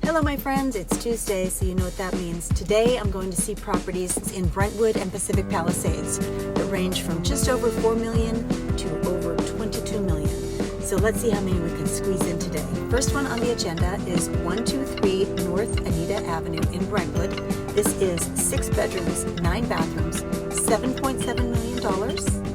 Hello my friends, it's Tuesday, so you know what that means. Today I'm going to see properties in Brentwood and Pacific Palisades that range from just over 4 million to over 22 million. So let's see how many we can squeeze in today. First one on the agenda is 123 North Anita Avenue in Brentwood. This is 6 bedrooms, 9 bathrooms, $7.7 million.